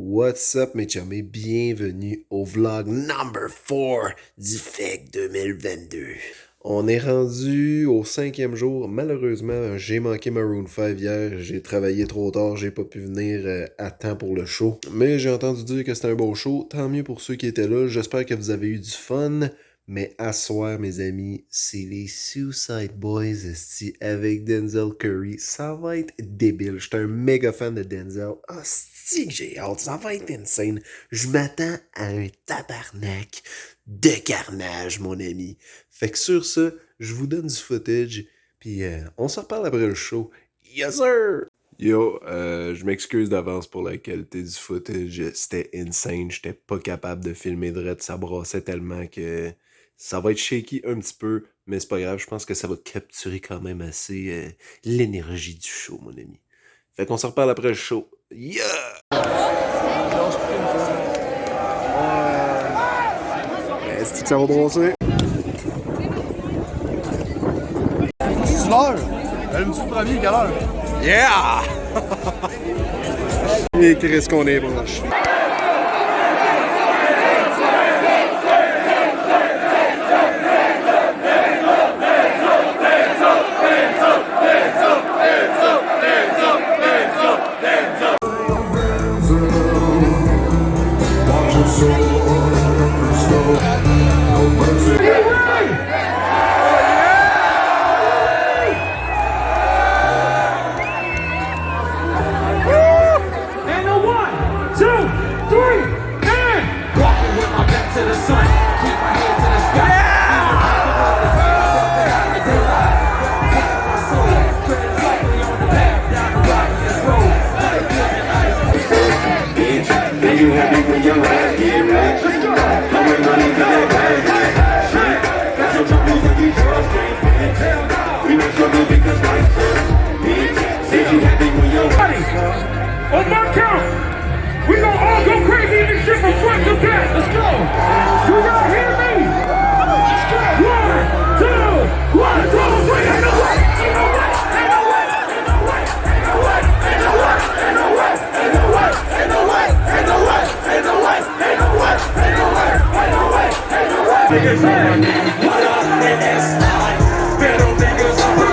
What's up mes chums et bienvenue au vlog number 4 du FEC 2022. On est rendu au 5e jour. Malheureusement, j'ai manqué Maroon 5 hier. J'ai travaillé trop tard, j'ai pas pu venir à temps pour le show. Mais j'ai entendu dire que c'était un beau show. Tant mieux pour ceux qui étaient là. J'espère que vous avez eu du fun. Mais à soir, mes amis, c'est les Suicide Boys esti, avec Denzel Curry. Ça va être débile. Je suis un méga fan de Denzel. Asti que j'ai hâte. Ça va être insane. Je m'attends à un tabarnak de carnage, mon ami. Fait que sur ça, je vous donne du footage. Puis on se reparle après le show. Yes sir! Yo, je m'excuse d'avance pour la qualité du footage. C'était insane. J'étais pas capable de filmer direct. Ça brassait tellement que... Ça va être shaky un petit peu, mais c'est pas grave, je pense que ça va capturer quand même assez l'énergie du show, mon ami. Fait qu'on se reparle après le show. Yeah! Est-ce que ça va brosser? C'est l'heure! Elle me dit le premier, quelle heure? Yeah! Et qu'est-ce qu'on est proche? On my count, we gonna all go crazy in this shit from front to back. Let's go. Do y'all hear me? Let's go. 1, 2, 3. Ain't no way. Ain't no way. Ain't no way. Ain't no way. Ain't no way. Ain't no way. Ain't no way. Ain't no way. Ain't no way. Ain't no way. Ain't no way. Ain't no way. Ain't no way. Ain't no way. Ain't no way. Niggas on what up in this life? Little niggas on the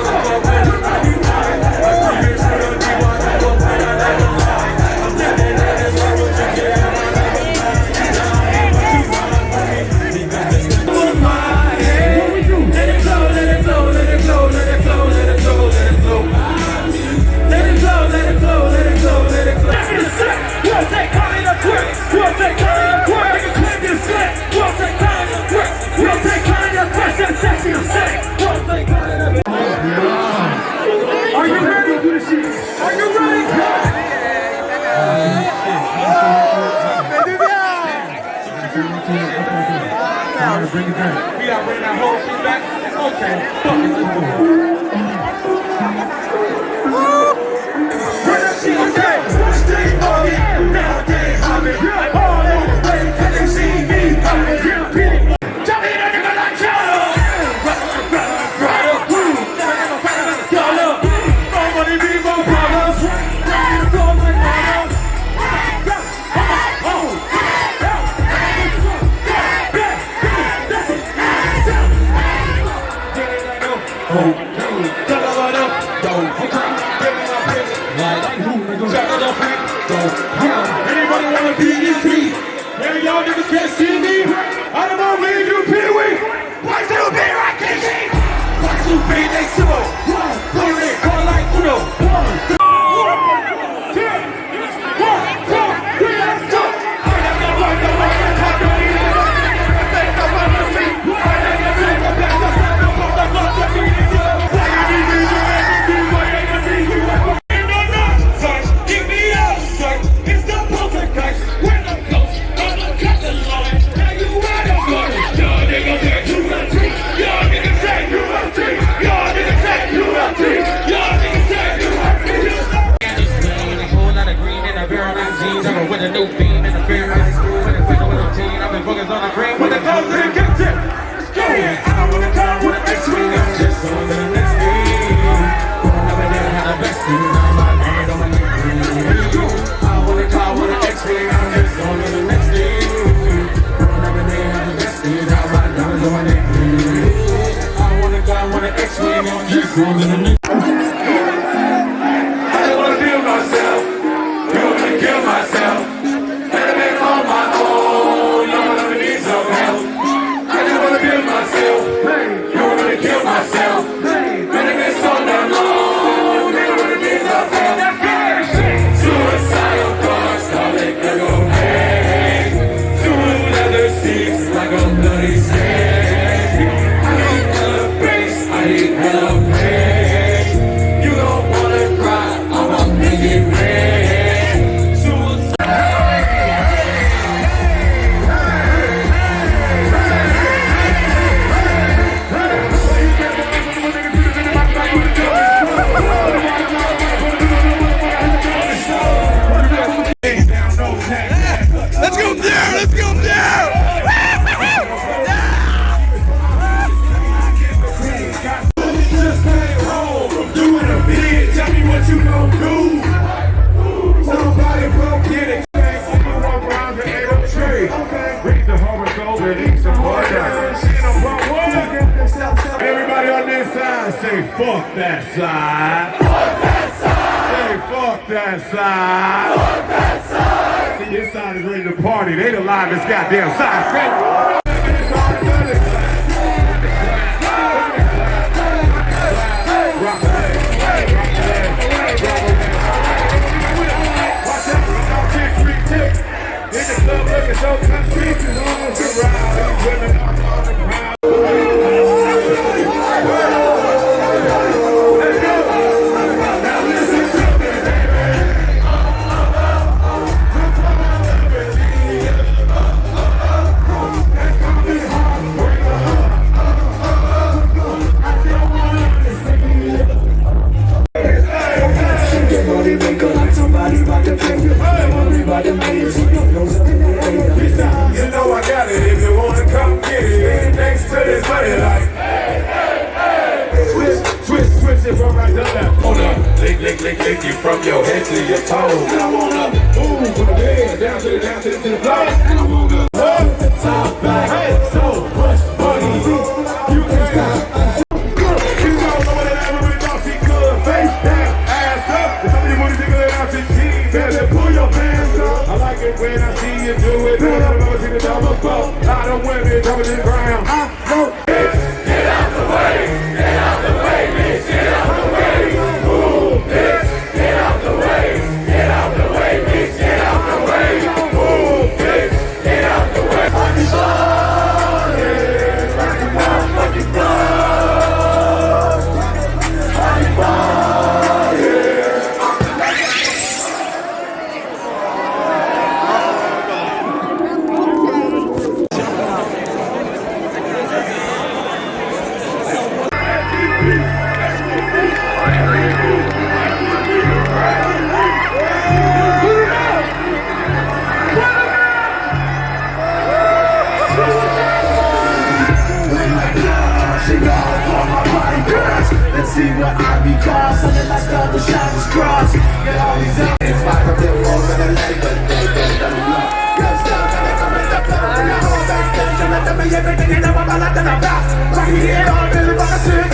Are you ready? Are you ready? Bring it back. We gotta bring that whole shit back. Okay, fuck it, let's do it. Bring that shit, okay. Stay on it. Nowadays, I'm in here all over the way. Can they see me? I'm in here. Jump in there, nigga, like Charlie. Right up, boom. Nobody be more problems. Anybody wanna be this beat? Maybe y'all niggas can't see me. I don't know me, you pee-wee. Why do be right, KC? Why do be they sumo? One, they call like Uno. 1, 2, 1, 2, 3, let's go. With a new beam in the beer high school, with a single little teen, I've been focused on the green, with the clothes and get it. Let's go. I don't wanna come with the next week, I'm just on to the next game. Never did have the best team, now my hand on my knee. I wanna call with an X-ray. wanna kill myself. You want me to kill myself. Let me make all my own. No one ever needs some help. I just wanna kill myself. You want me to kill myself. Let me get so damn long. No one ever needs some help. Suicidal thoughts, call it cocaine. Two leather seats like a bloody snake. I need hella bass, I need hella pain. You don't wanna cry, I'ma make it rain. Let's go there! Let's go there! Just came home from doing a bid. Tell me what you gon' do. Somebody broke in it. Walk around and ate up tree. Reach the horoscope and eat some more down. Everybody on this side say fuck that side. Fuck that side. Say fuck that side. Fuck that side. See, this side is ready to party. They the livest goddamn side. You know I got it if you wanna come get it. Thanks to this money like twist it from right to left. Wanna lick you from your head to your toes. I wanna move from the bed down to the floor. And I wanna love the top back. Hey, so much money. You can't stop. You know what it ever really thought she could. Face down, ass up. If somebody wanna jiggle it out your jeans, better pull your pants up. I like it when I see you do it. Pull up, never see the double bump. A lot of women jumping to the ground. I know. Get out the way, get out the way, bitch, get out the way. Move, bitch, get out the way, get out the way, bitch, get out the way. Move, bitch, get out the way. I'm sorry, like a motherfucking dog. I'm sorry. Let's see what I become. Something like the shadows cross. Get all these up. It's like a bit more than a leg, but they don't know. You're still trying to come in the flow. And I hold backstage and let them be everything you know about like the about. Right here, all really fucking sick.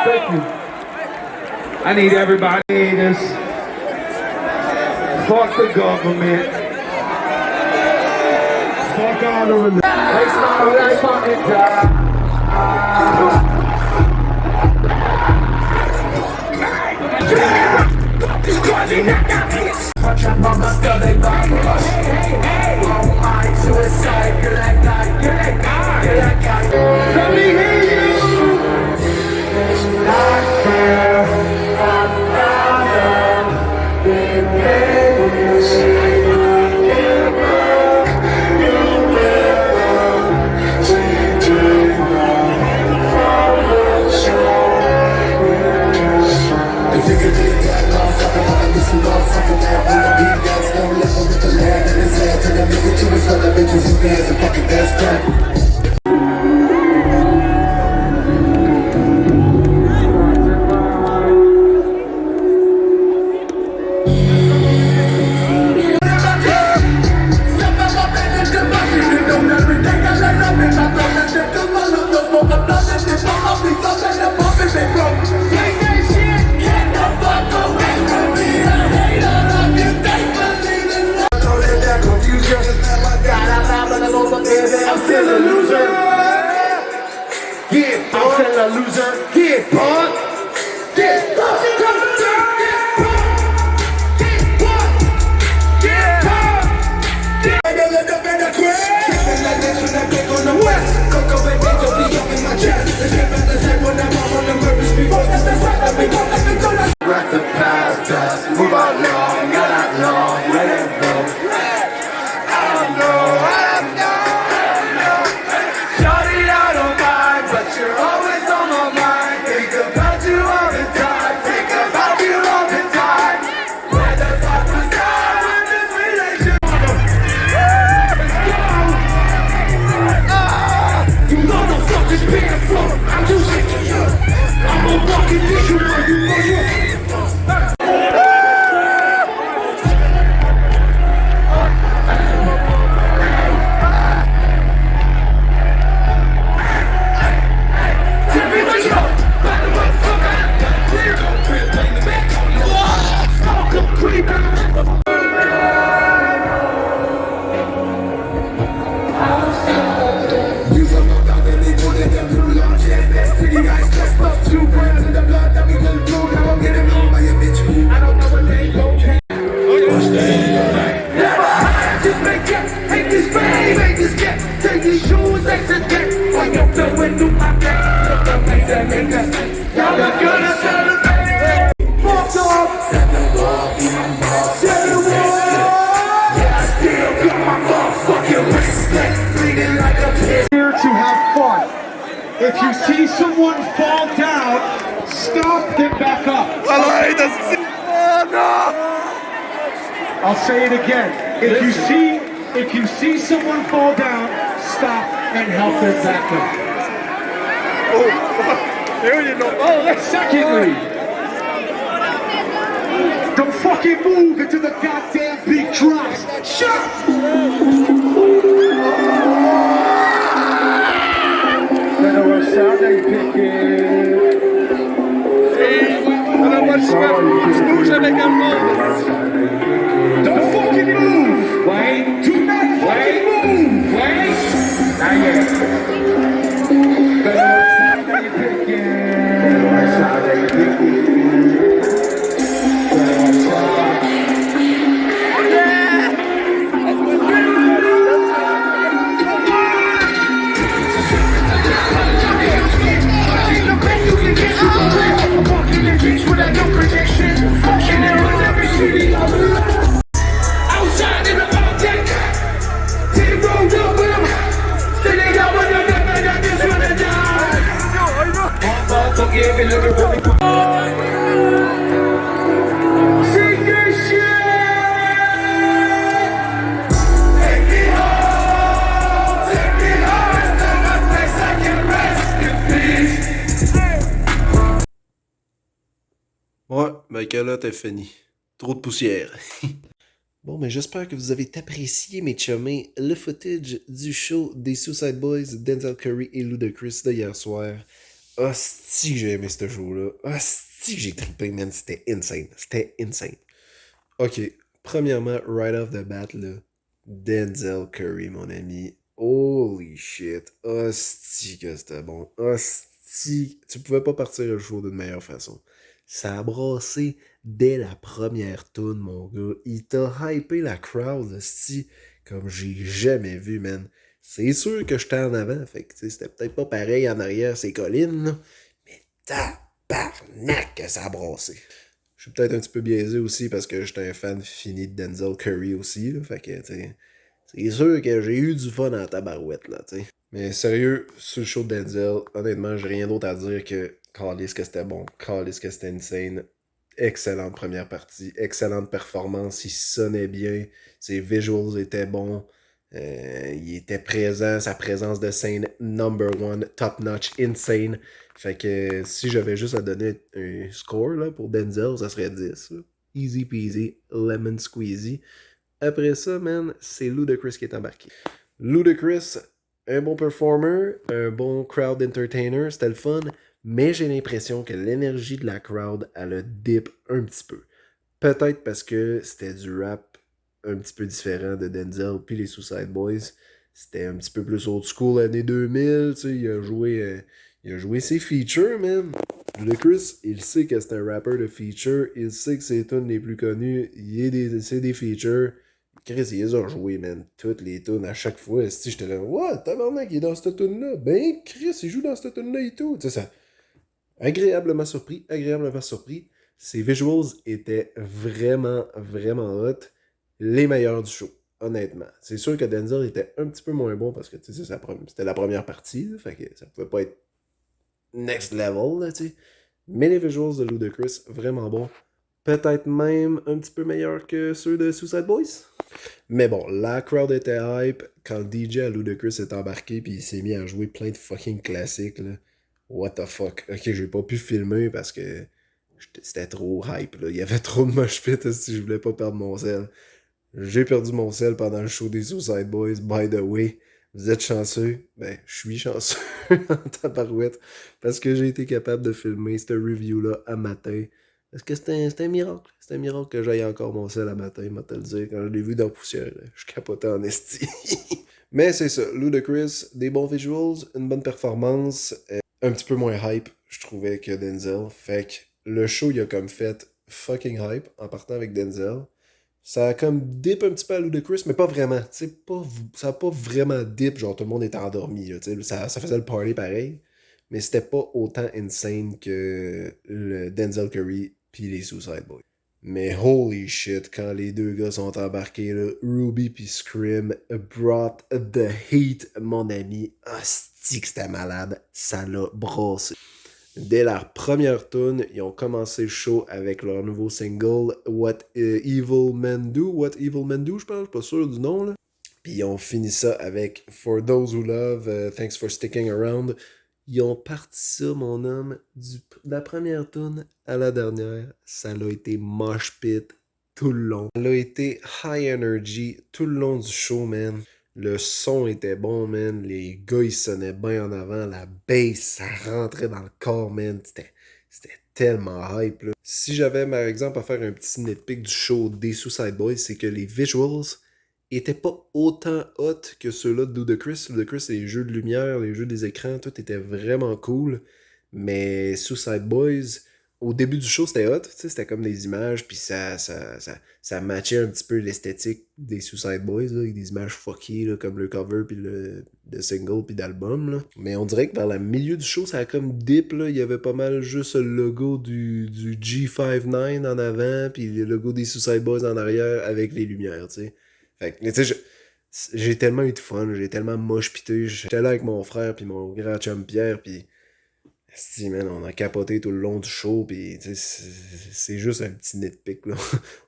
Thank you. I need everybody in this. Fuck the government. Fuck all the religion. It's my life on the job. Punch up on my skull, they bomb rush. Oh my, suicide, you're that guy, you're that guy, you're that guy. Let me hear you. Not fair, not fair. Bitches is bad and fucking best friend. that big on the west. Coco and Angel be up in my chest. Let's get back to set when I'm on the murders before. That's right, let me go, let me go. Breath the past us, move out long, not out long, let it go. I don't know. Shorty, I don't mind, but you're always on my mind. Think about you all the time, think about you all the time. Where the fuck was I when this relationship? You motherfuckers pants floor, I'm too sick to you. I'm a walking tissue, you know you. Take these shoes, exit deck. When you're done with new my back, look up, make that. Y'all are gonna celebrate. Fuck off. Set the wall, be my boss. Set the wall. Yeah, I still got my motherfucking respect. Bleeding like a piss. Here to have fun. If you see someone fall down, stop them back up. Oh no! I'll say it again. If you see someone fall down, stop and help them back up. Secondly, don't fucking move until the goddamn beat drops. Shut up! Better sound they picking. Don't fucking move! Wait! Do not fucking move! Wait! Not yet. Better sound they picking. Better sound they picking. Better sound. Outside in the object, take the road up with them. Say they got one of them, and I just wanna die. Motherfucker, if you're looking for me. Sing this shit. Take me home, it's the one place I can rest in peace. Ouais, ben que là, t'es fini. Trop de poussière. Bon, mais j'espère que vous avez apprécié, mes chummés, le footage du show des Suicide Boys, Denzel Curry et Ludacris de hier soir. Hostie que j'ai aimé ce show-là. Hostie que j'ai trippé, man. C'était insane. C'était insane. Ok, premièrement, right off the bat, là, Denzel Curry, mon ami. Holy shit. Hostie que c'était bon. Hostie. Tu pouvais pas partir le show d'une meilleure façon. Ça a brassé dès la première tune, mon gars. Il t'a hypé la crowd, hostie, comme j'ai jamais vu, man. C'est sûr que j'étais en avant, fait que c'était peut-être pas pareil en arrière, ces collines, là. Mais tabarnak que ça a brassé. Je suis peut-être un petit peu biaisé aussi parce que j'étais un fan fini de Denzel Curry aussi, là. Fait que, tu c'est sûr que j'ai eu du fun en tabarouette, là, tu sais. Mais sérieux, sur le show de Denzel, honnêtement, j'ai rien d'autre à dire que calisse que c'était bon, calisse que c'était insane. Excellente première partie, excellente performance, il sonnait bien, ses visuals étaient bons, il était présent, sa présence de scène number one, top notch, insane. Fait que si j'avais juste à donner un score là, pour Denzel, ça serait 10. Là. Easy peasy, lemon squeezy. Après ça, man, c'est Ludacris qui est embarqué. Ludacris, un bon performer, un bon crowd entertainer, c'était le fun. Mais j'ai l'impression que l'énergie de la crowd, elle a dip un petit peu. Peut-être parce que c'était du rap un petit peu différent de Denzel puis les Suicide Boys. C'était un petit peu plus old school, années 2000, tu sais, il a joué ses features, man. Ludacris, il sait que c'est un rappeur de feature, il sait que c'est une des plus connues, c'est des features. Chris, ils les ont joués, man. Toutes les tunes à chaque fois. Si j'étais là, what, tabarnak, il est dans cette tune-là. Ben, Chris, il joue dans cette tune-là et tout. Tu sais, ça. Agréablement surpris, agréablement surpris. Ces visuals étaient vraiment, vraiment hot. Les meilleurs du show, honnêtement. C'est sûr que Denzel était un petit peu moins bon parce que, tu sais, c'était la première partie, là, fait que ça pouvait pas être next level, là, tu sais. Mais les visuals de Ludacris, vraiment bons. Peut-être même un petit peu meilleurs que ceux de Suicide Boys. Mais bon, la crowd était hype quand le DJ à Ludacris est embarqué puis il s'est mis à jouer plein de fucking classiques, là. What the fuck. Ok, j'ai pas pu filmer parce que c'était trop hype, là. Il y avait trop de mosh pit si je voulais pas perdre mon sel. J'ai perdu mon sel pendant le show des Suicide Boys, by the way. Vous êtes chanceux? Ben, je suis chanceux en tabarouette parce que j'ai été capable de filmer cette review-là à matin. Parce que c'était un miracle. C'était un miracle que j'aille encore mon sel à matin, moi te le dire. Quand je l'ai vu dans la poussière, là, je capotais en esti. Mais c'est ça, Ludacris, des bons visuals, une bonne performance, un petit peu moins hype, je trouvais, que Denzel. Fait que le show, il a comme fait fucking hype en partant avec Denzel. Ça a comme dip un petit peu à Ludacris, mais pas vraiment. Ça a pas vraiment dip, genre tout le monde était endormi. Là, ça faisait le party pareil, mais c'était pas autant insane que le Denzel Curry puis les Suicide Boys. Mais holy shit, quand les deux gars sont embarqués, là, Ruby puis Scream brought the heat, mon ami. Hostie que c'était malade, ça l'a brassé. Dès leur première tune, ils ont commencé le show avec leur nouveau single What Evil Men Do. What Evil Men Do, je pense, je suis pas sûr du nom, là. Puis ils ont fini ça avec For Those Who Love, Thanks for Sticking Around. Ils ont parti ça, mon homme, de la première tune à la dernière. Ça a été mosh pit tout le long. Ça a été high energy tout le long du show, man. Le son était bon, man. Les gars, ils sonnaient bien en avant. La bass, ça rentrait dans le corps, man. C'était tellement hype, là. Si j'avais, par exemple, à faire un petit nitpick du show des Suicide Boys, c'est que les visuals étaient pas autant hot que ceux-là de Ludacris. Ludacris, les jeux de lumière, les jeux des écrans, tout était vraiment cool. Mais Suicide Boys, au début du show, c'était hot. C'était comme des images, puis ça matchait un petit peu l'esthétique des Suicide Boys, là, avec des images fucky, là, comme le cover, puis le single, puis d'album. Là. Mais on dirait que vers le milieu du show, ça a comme dip. Là. Il y avait pas mal juste le logo du G59 en avant, puis le logo des Suicide Boys en arrière avec les lumières, tu sais. Fait que, tu sais, j'ai tellement eu de fun, j'ai tellement moche pité. J'étais là avec mon frère puis mon grand chum Pierre, puis si, man, on a capoté tout le long du show, puis c'est juste un petit nitpick, là.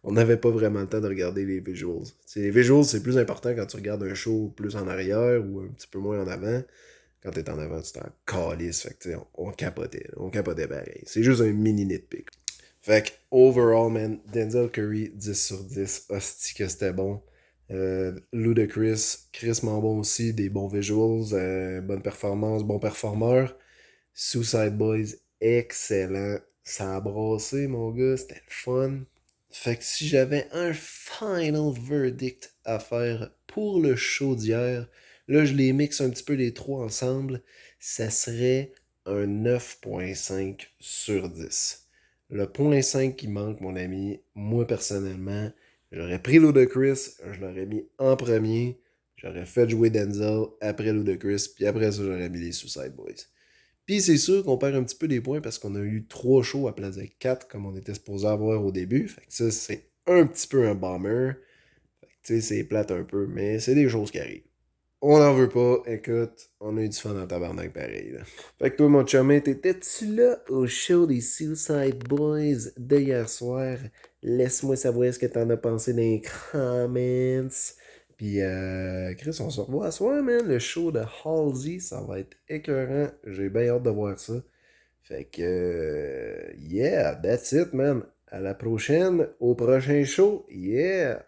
On n'avait pas vraiment le temps de regarder les visuals. T'sais, les visuals, c'est plus important quand tu regardes un show plus en arrière ou un petit peu moins en avant. Quand t'es en avant, tu t'en calisses. Fait que, on capotait. On capotait pareil. C'est juste un mini nitpick. Fait que, overall, man, Denzel Curry, 10 sur 10. Hostie que c'était bon. Ludacris, Chris bon aussi, des bons visuals, bonne performance, bon performeur. Suicide Boys, excellent. Ça a brassé, mon gars, c'était le fun. Fait que si j'avais un final verdict à faire pour le show d'hier, là je les mixe un petit peu les trois ensemble, ça serait un 9.5 sur 10. Le point 5 qui manque, mon ami, moi personnellement, j'aurais pris Ludacris, je l'aurais mis en premier, j'aurais fait jouer Denzel après Ludacris, puis après ça, j'aurais mis les Suicide Boys. Puis c'est sûr qu'on perd un petit peu des points parce qu'on a eu 3 shows à place de 4 comme on était supposé avoir au début. Fait que ça, c'est un petit peu un bummer. Fait que tu sais, c'est plate un peu, mais c'est des choses qui arrivent. On n'en veut pas. Écoute, on a eu du fun dans tabarnak pareil. Là. Fait que toi, mon chumé, t'étais-tu là au show des Suicide Boys de hier soir? Laisse-moi savoir ce que t'en as pensé dans les comments. Puis, Chris, on se revoit à soir, man. Le show de Halsey, ça va être écœurant. J'ai bien hâte de voir ça. Fait que, yeah, that's it, man. À la prochaine, au prochain show. Yeah!